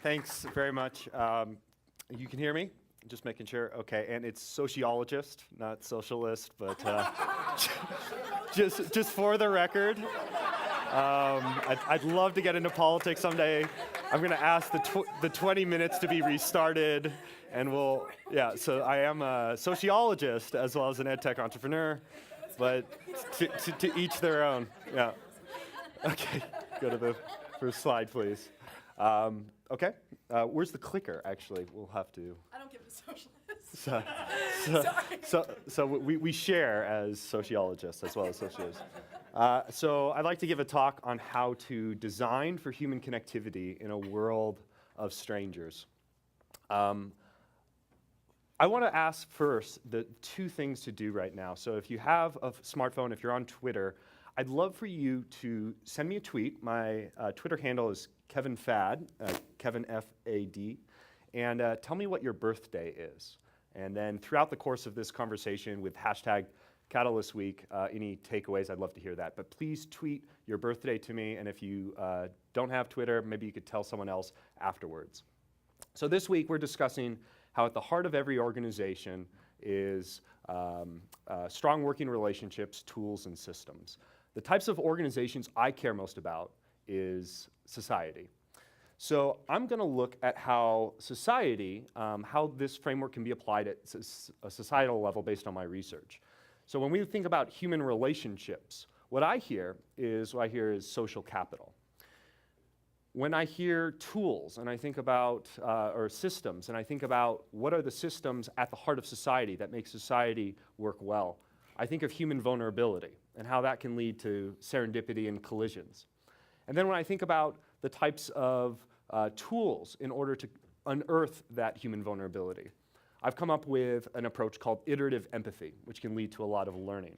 Thanks very much. You can hear me? Just making sure. Okay, and it's sociologist, not socialist, but just for the record. I'd love to get into politics someday. I'm going to ask the 20 minutes to be restarted, and so I am a sociologist as well as an ed tech entrepreneur, but to each their own. Yeah. Okay, go to the first slide, please. Okay, where's the clicker, actually? We'll have to. I don't give a socialist. So we share as sociologists as well as sociologists. So I'd like to give a talk on how to design for human connectivity in a world of strangers. I want to ask first the two things to do right now. So if you have a smartphone, if you're on Twitter, I'd love for you to send me a tweet. My Twitter handle is Kevin Fad, Kevin F-A-D, and tell me what your birthday is. And then throughout the course of this conversation with hashtag Catalyst Week, any takeaways, I'd love to hear that. But please tweet your birthday to me, and if you don't have Twitter, maybe you could tell someone else afterwards. So this week we're discussing how at the heart of every organization is strong working relationships, tools, and systems. The types of organizations I care most about is society. So I'm going to look at how society, how this framework can be applied at a societal level based on my research. So when we think about human relationships, what I hear is social capital. When I hear tools and I think about, or systems, and I think about what are the systems at the heart of society that make society work well, I think of human vulnerability and how that can lead to serendipity and collisions. And then when I think about the types of tools in order to unearth that human vulnerability, I've come up with an approach called iterative empathy, which can lead to a lot of learning.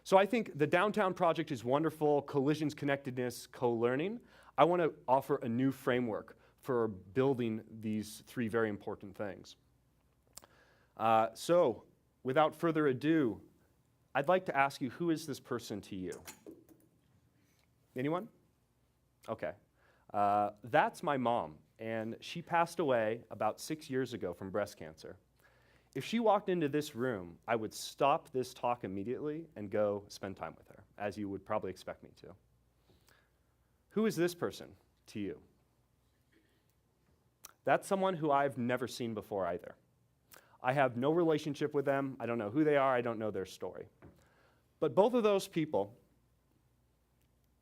So I think the Downtown Project is wonderful, collisions, connectedness, co-learning. I want to offer a new framework for building these three very important things. So without further ado, I'd like to ask you, who is this person to you? Anyone? Okay. That's my mom, and she passed away about 6 years ago from breast cancer. If she walked into this room, I would stop this talk immediately and go spend time with her, as you would probably expect me to. Who is this person to you? That's someone who I've never seen before either. I have no relationship with them. I don't know who they are. I don't know their story. But both of those people,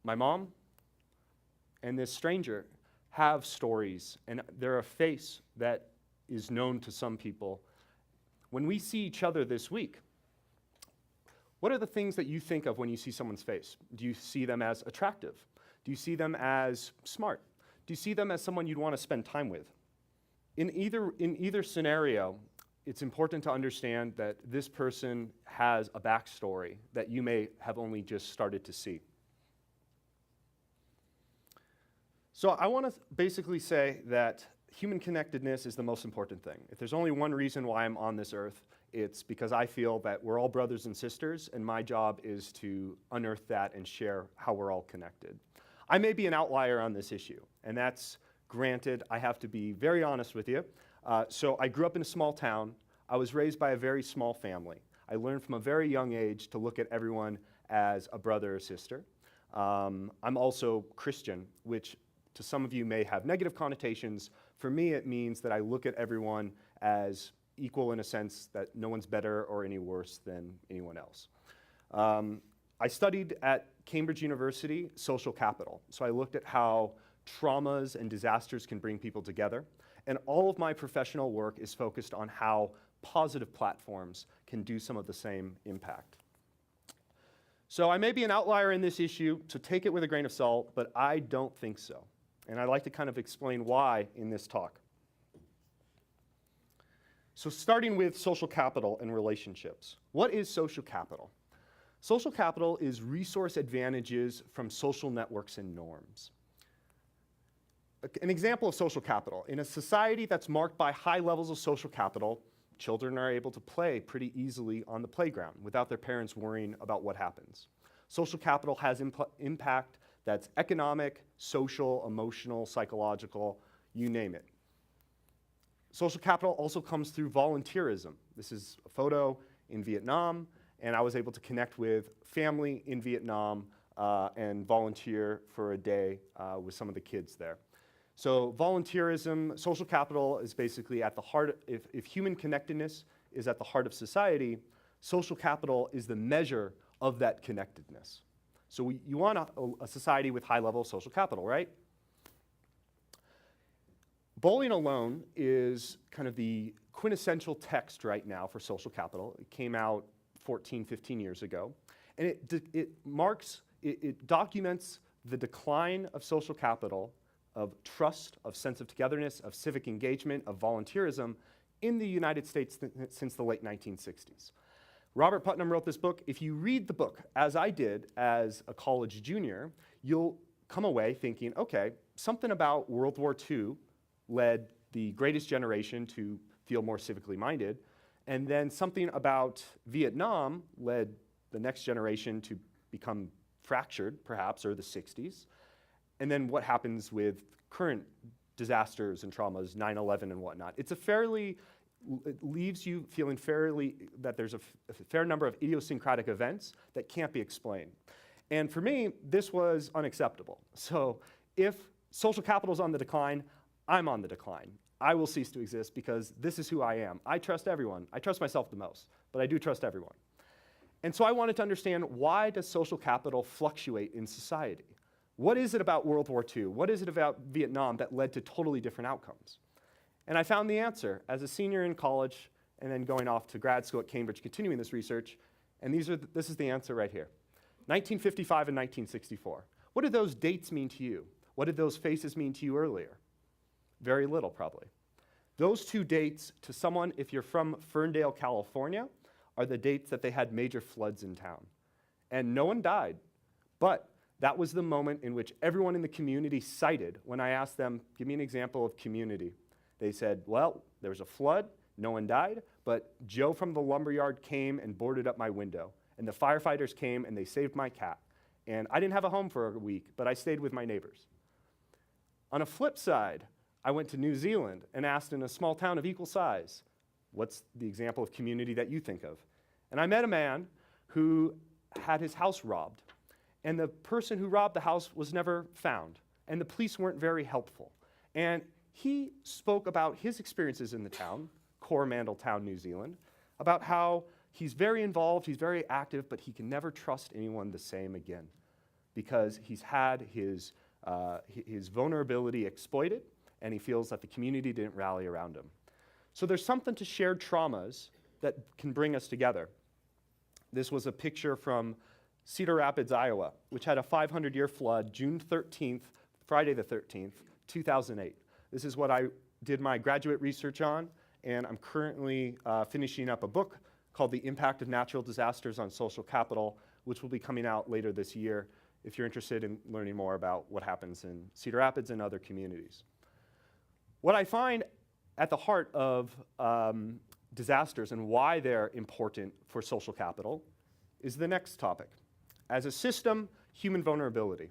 my mom and this stranger, have stories, and they're a face that is known to some people. When we see each other this week, what are the things that you think of when you see someone's face? Do you see them as attractive? Do you see them as smart? Do you see them as someone you'd want to spend time with? In either scenario, it's important to understand that this person has a backstory that you may have only just started to see. So I want to basically say that human connectedness is the most important thing. If there's only one reason why I'm on this earth, it's because I feel that we're all brothers and sisters, and my job is to unearth that and share how we're all connected. I may be an outlier on this issue, and that's granted. I have to be very honest with you. So I grew up in a small town. I was raised by a very small family. I learned from a very young age to look at everyone as a brother or sister. I'm also Christian, which to some of you may have negative connotations. For me, it means that I look at everyone as equal in a sense that no one's better or any worse than anyone else. I studied at Cambridge University social capital. So I looked at how traumas and disasters can bring people together. And all of my professional work is focused on how positive platforms can do some of the same impact. So I may be an outlier in this issue, so take it with a grain of salt, but I don't think so. And I'd like to kind of explain why in this talk. So starting with social capital and relationships. What is social capital? Social capital is resource advantages from social networks and norms. An example of social capital. In a society that's marked by high levels of social capital, children are able to play pretty easily on the playground without their parents worrying about what happens. Social capital has impact that's economic, social, emotional, psychological, you name it. Social capital also comes through volunteerism. This is a photo in Vietnam, and I was able to connect with family in Vietnam and volunteer for a day with some of the kids there. So volunteerism, social capital is basically at the heart, if human connectedness is at the heart of society, social capital is the measure of that connectedness. So you want a society with high level of social capital, right? Bowling alone is kind of the quintessential text right now for social capital. It came out 14, 15 years ago. And it documents the decline of social capital, of trust, of sense of togetherness, of civic engagement, of volunteerism in the United States since the late 1960s. Robert Putnam wrote this book. If you read the book, as I did as a college junior, you'll come away thinking, okay, something about World War II led the greatest generation to feel more civically minded, and then something about Vietnam led the next generation to become fractured, perhaps, or the 60s. And then what happens with current disasters and traumas, 9/11 and whatnot. It leaves you feeling that there's a fair number of idiosyncratic events that can't be explained. And for me, this was unacceptable. So if social capital is on the decline, I'm on the decline. I will cease to exist because this is who I am. I trust everyone. I trust myself the most, but I do trust everyone. And so I wanted to understand, why does social capital fluctuate in society? What is it about World War II? What is it about Vietnam that led to totally different outcomes? And I found the answer as a senior in college and then going off to grad school at Cambridge, continuing this research. And this is the answer right here. 1955 and 1964. What did those dates mean to you? What did those faces mean to you earlier? Very little, probably. Those two dates, to someone, if you're from Ferndale, California, are the dates that they had major floods in town. And no one died, but that was the moment in which everyone in the community cited when I asked them, give me an example of community. They said, well, there was a flood, no one died, but Joe from the lumberyard came and boarded up my window, and the firefighters came and they saved my cat. And I didn't have a home for a week, but I stayed with my neighbors. On a flip side, I went to New Zealand and asked in a small town of equal size, what's the example of community that you think of? And I met a man who had his house robbed. And the person who robbed the house was never found. And the police weren't very helpful. And he spoke about his experiences in the town, Coromandel Town, New Zealand, about how he's very involved, he's very active, but he can never trust anyone the same again because he's had his vulnerability exploited, and he feels that the community didn't rally around him. So there's something to shared traumas that can bring us together. This was a picture from Cedar Rapids, Iowa, which had a 500-year flood, June 13th, Friday the 13th, 2008. This is what I did my graduate research on, and I'm currently finishing up a book called The Impact of Natural Disasters on Social Capital, which will be coming out later this year if you're interested in learning more about what happens in Cedar Rapids and other communities. What I find at the heart of disasters and why they're important for social capital is the next topic. As a system, human vulnerability.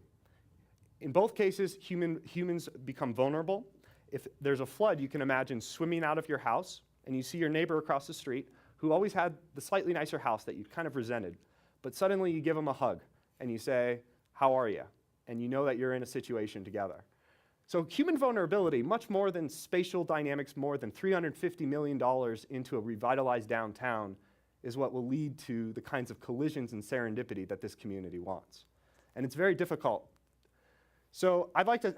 In both cases, humans become vulnerable. If there's a flood, you can imagine swimming out of your house and you see your neighbor across the street who always had the slightly nicer house that you kind of resented, but suddenly you give them a hug and you say, how are you? And you know that you're in a situation together. So human vulnerability, much more than spatial dynamics, more than $350 million into a revitalized downtown, is what will lead to the kinds of collisions and serendipity that this community wants. And it's very difficult. So I'd like to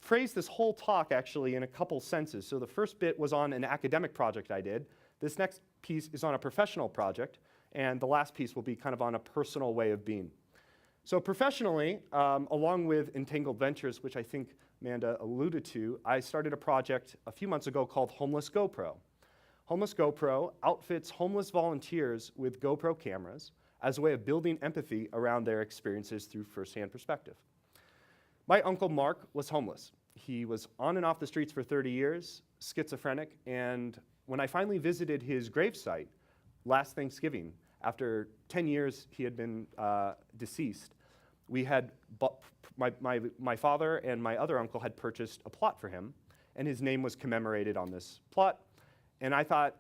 phrase this whole talk actually in a couple senses. So the first bit was on an academic project I did. This next piece is on a professional project. And the last piece will be kind of on a personal way of being. So professionally, along with Entangled Ventures, which I think Amanda alluded to, I started a project a few months ago called Homeless GoPro. Homeless GoPro outfits homeless volunteers with GoPro cameras as a way of building empathy around their experiences through firsthand perspective. My uncle Mark was homeless. He was on and off the streets for 30 years, schizophrenic, and when I finally visited his gravesite last Thanksgiving, after 10 years he had been deceased, we had my father and my other uncle had purchased a plot for him, and his name was commemorated on this plot. And I thought,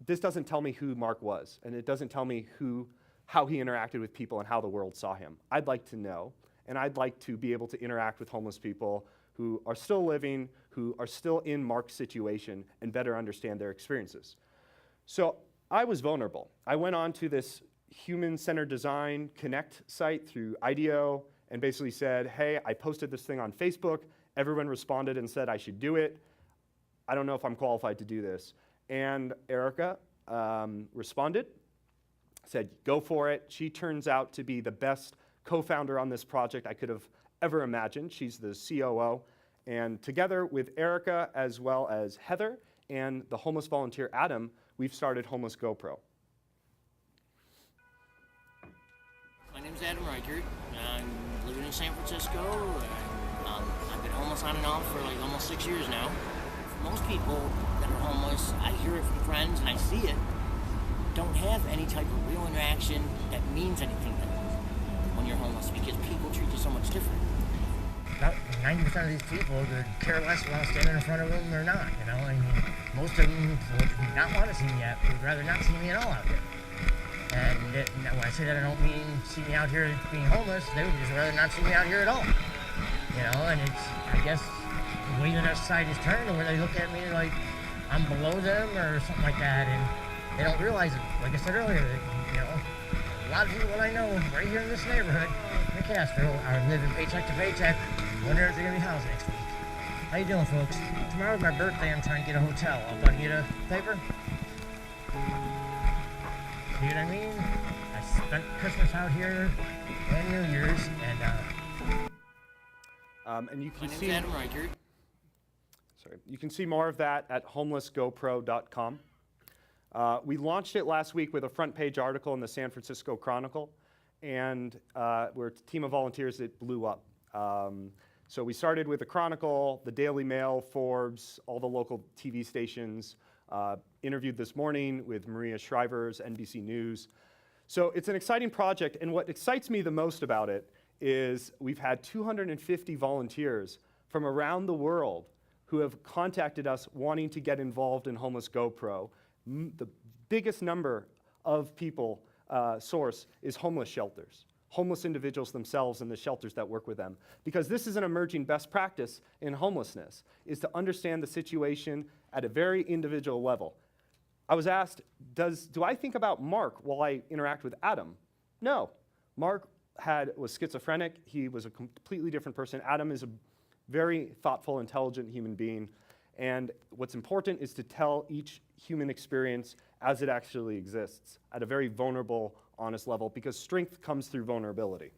this doesn't tell me who Mark was, and it doesn't tell me how he interacted with people and how the world saw him. I'd like to know, and I'd like to be able to interact with homeless people who are still living, who are still in Mark's situation, and better understand their experiences. So I was vulnerable. I went on to this Human-Centered Design Connect site through IDEO and basically said, hey, I posted this thing on Facebook. Everyone responded and said I should do it. I don't know if I'm qualified to do this. And Erica responded, said, go for it. She turns out to be the best co-founder on this project I could have ever imagined. She's the COO. And together with Erica, as well as Heather and the homeless volunteer Adam, we've started Homeless GoPro. My name's Adam Reichert. I'm living in San Francisco. I've been homeless on and off for like almost 6 years now. For most people that are homeless, I hear it from friends and I see it, don't have any type of real interaction that means anything to them when you're homeless, because people treat you so much different. About 90% of these people would care less about standing in front of them or not, you know? I mean, most of them would not want to see me out, would rather not see me at all out there. And when I say that, I don't mean see me out here being homeless. They would just rather not see me out here at all. You know, and it's, I guess, the way that our society's turned, where they look at me like I'm below them or something like that, and they don't realize it. Like I said earlier, that, you know, a lot of people that I know right here in this neighborhood, in Castro, are living paycheck to paycheck, wondering if they're gonna be housed next week. How you doing, folks? Tomorrow's my birthday. I'm trying to get a hotel. I'll go get a paper. See what I mean? I spent Christmas out here and New Year's, And you can My name's see Adam Reichert. You can see more of that at homelessgopro.com. We launched it last week with a front page article in the San Francisco Chronicle, and we're a team of volunteers that blew up. So we started with the Chronicle, the Daily Mail, Forbes, all the local TV stations, interviewed this morning with Maria Shriver's NBC News. So it's an exciting project, and what excites me the most about it is we've had 250 volunteers from around the world who have contacted us wanting to get involved in Homeless GoPro. The biggest number of people source is homeless shelters, homeless individuals themselves and the shelters that work with them. Because this is an emerging best practice in homelessness, is to understand the situation at a very individual level. I was asked, do I think about Mark while I interact with Adam? No. Mark was schizophrenic. He was a completely different person. Adam is a very thoughtful, intelligent human being. And what's important is to tell each human experience as it actually exists at a very vulnerable, honest level, because strength comes through vulnerability.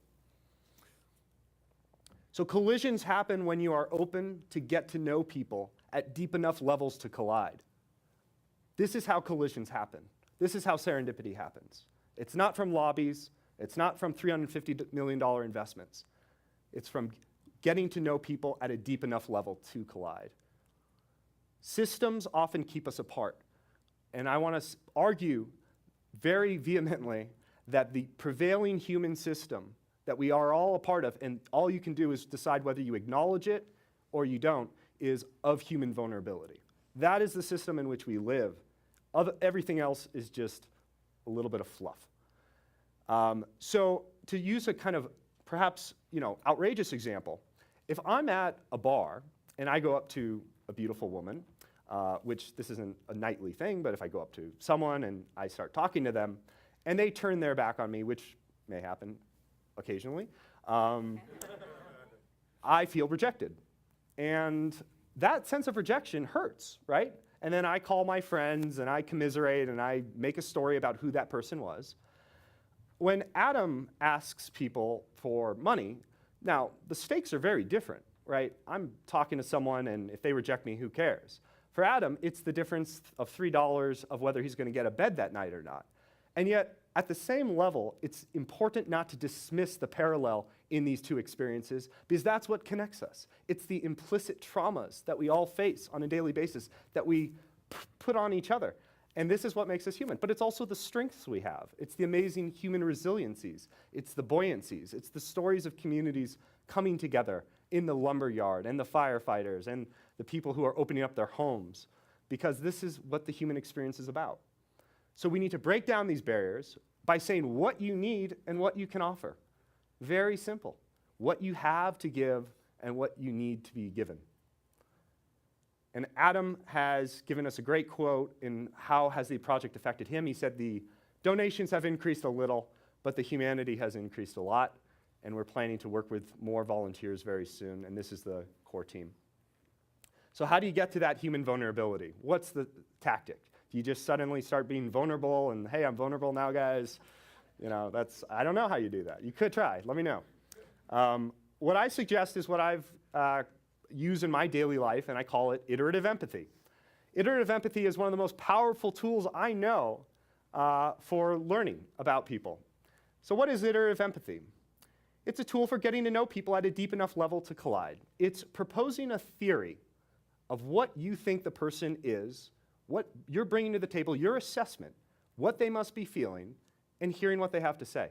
So collisions happen when you are open to get to know people at deep enough levels to collide. This is how collisions happen. This is how serendipity happens. It's not from lobbies. It's not from $350 million investments. It's from getting to know people at a deep enough level to collide. Systems often keep us apart. And I want to argue very vehemently that the prevailing human system that we are all a part of, and all you can do is decide whether you acknowledge it or you don't, is of human vulnerability. That is the system in which we live. Everything else is just a little bit of fluff. So to use a kind of perhaps outrageous example, if I'm at a bar and I go up to a beautiful woman, which this isn't a nightly thing, but if I go up to someone and I start talking to them and they turn their back on me, which may happen occasionally, I feel rejected. And that sense of rejection hurts, right? And then I call my friends and I commiserate and I make a story about who that person was. When Adam asks people for money, now the stakes are very different, right? I'm talking to someone and if they reject me, who cares? For Adam, it's the difference of $3 of whether he's going to get a bed that night or not. And yet, at the same level, it's important not to dismiss the parallel in these two experiences, because that's what connects us. It's the implicit traumas that we all face on a daily basis that we put on each other. And this is what makes us human. But it's also the strengths we have. It's the amazing human resiliencies. It's the buoyancies. It's the stories of communities coming together in the lumber yard and the firefighters and the people who are opening up their homes, because this is what the human experience is about. So we need to break down these barriers by saying what you need and what you can offer. Very simple. What you have to give and what you need to be given. And Adam has given us a great quote in how has the project affected him. He said the donations have increased a little, but the humanity has increased a lot, and we're planning to work with more volunteers very soon, and this is the core team. So how do you get to that human vulnerability? What's the tactic? Do you just suddenly start being vulnerable and, hey, I'm vulnerable now, guys? You know, I don't know how you do that. You could try. Let me know. What I suggest is what I've used in my daily life, and I call it iterative empathy. Iterative empathy is one of the most powerful tools I know for learning about people. So what is iterative empathy? It's a tool for getting to know people at a deep enough level to collide. It's proposing a theory of what you think the person is, what you're bringing to the table, your assessment, what they must be feeling, and hearing what they have to say,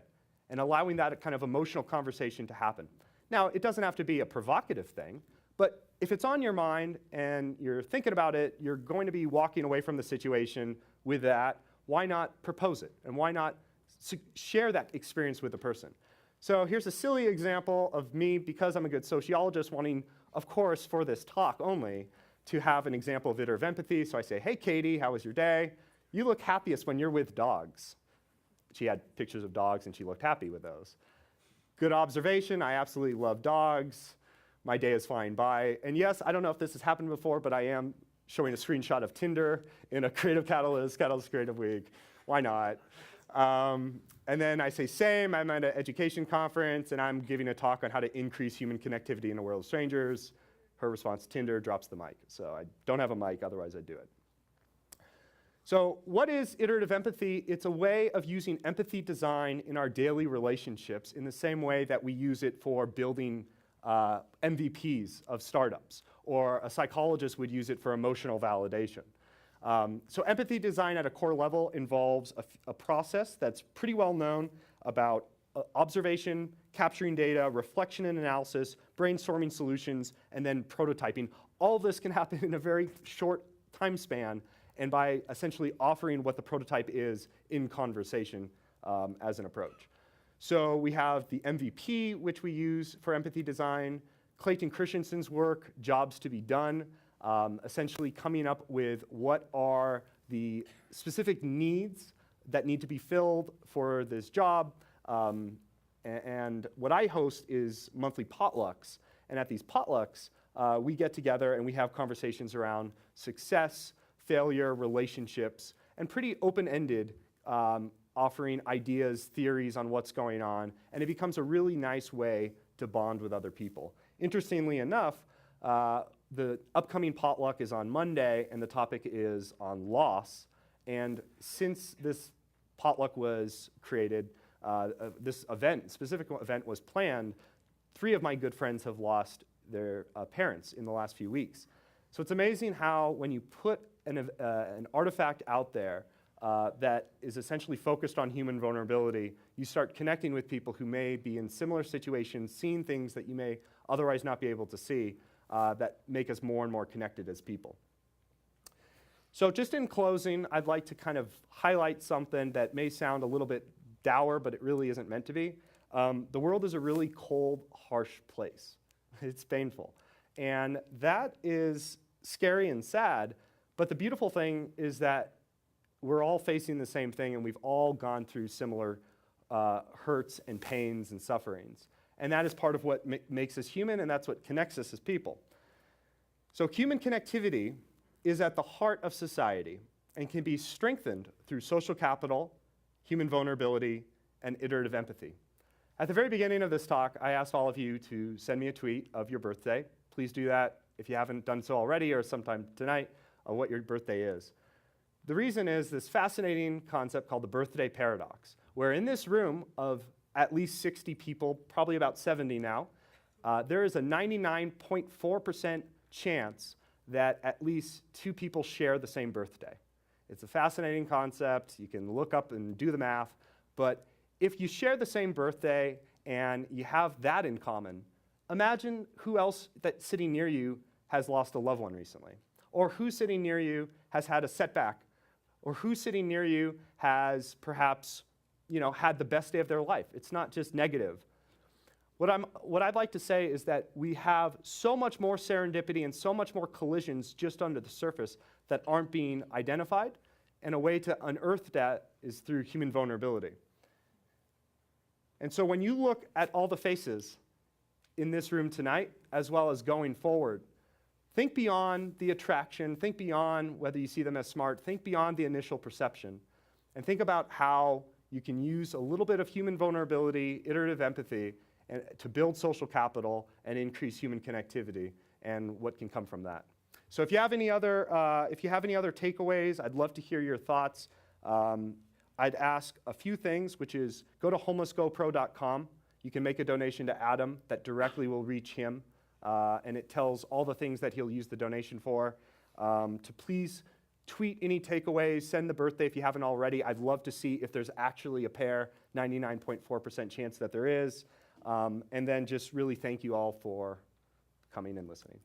and allowing that kind of emotional conversation to happen. Now, it doesn't have to be a provocative thing, but if it's on your mind and you're thinking about it, you're going to be walking away from the situation with that, why not propose it? And why not share that experience with the person? So here's a silly example of me, because I'm a good sociologist, wanting, of course, for this talk only, to have an example of iterative empathy. So I say, hey, Katie, how was your day? You look happiest when you're with dogs. She had pictures of dogs, and she looked happy with those. Good observation. I absolutely love dogs. My day is flying by. And yes, I don't know if this has happened before, but I am showing a screenshot of Tinder in a Creative Catalyst Creative Week. Why not? And then I say, same, I'm at an education conference, and I'm giving a talk on how to increase human connectivity in a world of strangers. Her response, Tinder, drops the mic. So I don't have a mic, otherwise I'd do it. So what is iterative empathy? It's a way of using empathy design in our daily relationships in the same way that we use it for building MVPs of startups, or a psychologist would use it for emotional validation. So empathy design at a core level involves a process that's pretty well known about observation, capturing data, reflection and analysis, brainstorming solutions, and then prototyping. All of this can happen in a very short time span, and by essentially offering what the prototype is in conversation as an approach. So we have the MVP, which we use for empathy design, Clayton Christensen's work, Jobs to be Done, essentially coming up with what are the specific needs that need to be filled for this job. And what I host is monthly potlucks. And at these potlucks, we get together and we have conversations around success, failure, relationships, and pretty open-ended, offering ideas, theories on what's going on. And it becomes a really nice way to bond with other people. Interestingly enough, the upcoming potluck is on Monday, and the topic is on loss. And since this potluck was created, this specific event was planned, 3 of my good friends have lost their parents in the last few weeks. So it's amazing how when you put an artifact out there that is essentially focused on human vulnerability, you start connecting with people who may be in similar situations, seeing things that you may otherwise not be able to see, that make us more and more connected as people. So just in closing, I'd like to kind of highlight something that may sound a little bit dour, but it really isn't meant to be. The world is a really cold, harsh place. It's painful. And that is scary and sad, but the beautiful thing is that we're all facing the same thing, and we've all gone through similar hurts and pains and sufferings. And that is part of what makes us human, and that's what connects us as people. So human connectivity is at the heart of society and can be strengthened through social capital, human vulnerability, and iterative empathy. At the very beginning of this talk, I asked all of you to send me a tweet of your birthday. Please do that if you haven't done so already, or sometime tonight, of what your birthday is. The reason is this fascinating concept called the birthday paradox, where in this room of at least 60 people, probably about 70 now, there is a 99.4% chance that at least 2 people share the same birthday. It's a fascinating concept. You can look up and do the math, but if you share the same birthday and you have that in common, imagine who else that's sitting near you has lost a loved one recently, or who's sitting near you has had a setback, or who's sitting near you has perhaps, had the best day of their life. It's not just negative. What I'd like to say is that we have so much more serendipity and so much more collisions just under the surface that aren't being identified, and a way to unearth that is through human vulnerability. And so when you look at all the faces in this room tonight, as well as going forward, think beyond the attraction, think beyond whether you see them as smart, think beyond the initial perception, and think about how you can use a little bit of human vulnerability, iterative empathy, and to build social capital and increase human connectivity, and what can come from that. So if you have any other takeaways, I'd love to hear your thoughts. I'd ask a few things, which is go to homelessgopro.com. You can make a donation to Adam that directly will reach him, and it tells all the things that he'll use the donation for. To please tweet any takeaways, send the birthday if you haven't already. I'd love to see if there's actually a pair, 99.4% chance that there is. And then just really thank you all for coming and listening.